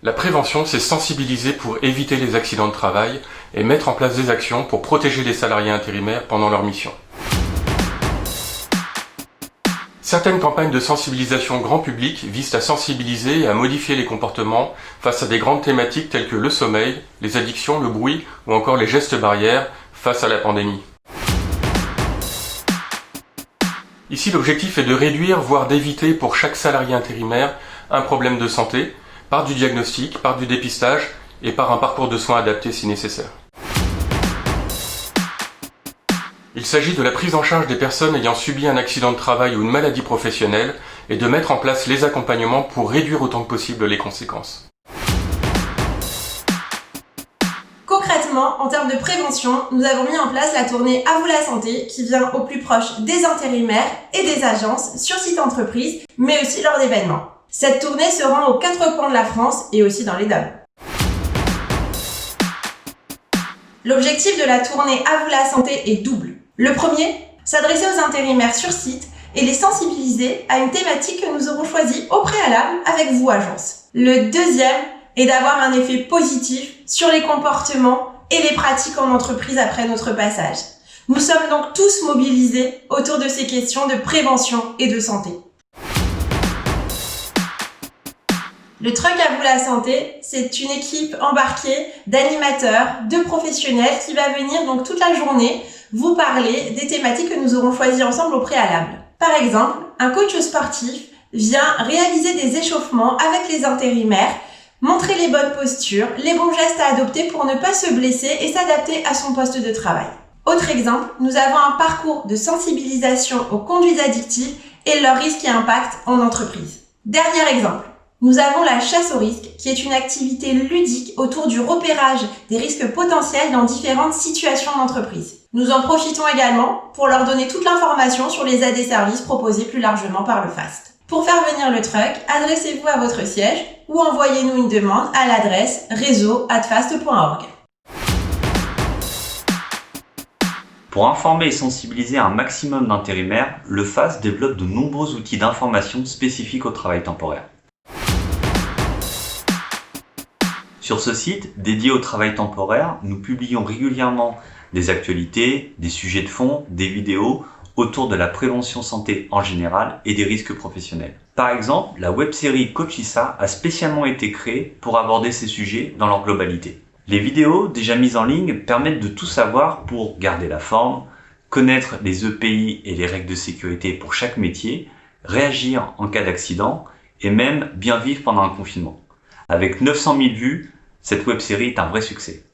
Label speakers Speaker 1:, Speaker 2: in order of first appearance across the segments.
Speaker 1: La prévention, c'est sensibiliser pour éviter les accidents de travail et mettre en place des actions pour protéger les salariés intérimaires pendant leur mission. Certaines campagnes de sensibilisation grand public visent à sensibiliser et à modifier les comportements face à des grandes thématiques telles que le sommeil, les addictions, le bruit ou encore les gestes barrières face à la pandémie. Ici, l'objectif est de réduire, voire d'éviter pour chaque salarié intérimaire un problème de santé par du diagnostic, par du dépistage et par un parcours de soins adapté si nécessaire. Il s'agit de la prise en charge des personnes ayant subi un accident de travail ou une maladie professionnelle et de mettre en place les accompagnements pour réduire autant que possible les conséquences.
Speaker 2: Concrètement, en termes de prévention, nous avons mis en place la tournée À vous la santé qui vient au plus proche des intérimaires et des agences sur site entreprise, mais aussi lors d'événements. Cette tournée se rend aux 4 coins de la France et aussi dans les DOM. L'objectif de la tournée À vous la santé est double. Le premier, s'adresser aux intérimaires sur site et les sensibiliser à une thématique que nous aurons choisie au préalable avec vous, agence. Le deuxième est d'avoir un effet positif sur les comportements et les pratiques en entreprise après notre passage. Nous sommes donc tous mobilisés autour de ces questions de prévention et de santé. Le Truck À vous la santé, c'est une équipe embarquée d'animateurs, de professionnels qui va venir donc toute la journée vous parler des thématiques que nous aurons choisies ensemble au préalable. Par exemple, un coach sportif vient réaliser des échauffements avec les intérimaires, montrer les bonnes postures, les bons gestes à adopter pour ne pas se blesser et s'adapter à son poste de travail. Autre exemple, nous avons un parcours de sensibilisation aux conduites addictives et leurs risques et impacts en entreprise. Dernier exemple. Nous avons la chasse au risque, qui est une activité ludique autour du repérage des risques potentiels dans différentes situations d'entreprise. Nous en profitons également pour leur donner toute l'information sur les aides et services proposés plus largement par le FAST. Pour faire venir le truck, adressez-vous à votre siège ou envoyez-nous une demande à l'adresse réseau@fast.org.
Speaker 3: Pour informer et sensibiliser un maximum d'intérimaires, le FAST développe de nombreux outils d'information spécifiques au travail temporaire. Sur ce site, dédié au travail temporaire, nous publions régulièrement des actualités, des sujets de fond, des vidéos autour de la prévention santé en général et des risques professionnels. Par exemple, la web-série Coachissa a spécialement été créée pour aborder ces sujets dans leur globalité. Les vidéos déjà mises en ligne permettent de tout savoir pour garder la forme, connaître les EPI et les règles de sécurité pour chaque métier, réagir en cas d'accident et même bien vivre pendant un confinement. Avec 900 000 vues, cette web-série est un vrai succès.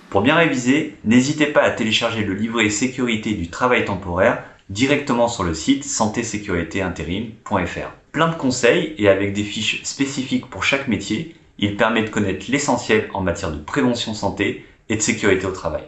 Speaker 3: Pour bien réviser, n'hésitez pas à télécharger le livret sécurité du travail temporaire directement sur le site santé-sécurité-intérim.fr. Plein de conseils et avec des fiches spécifiques pour chaque métier, il permet de connaître l'essentiel en matière de prévention santé et de sécurité au travail.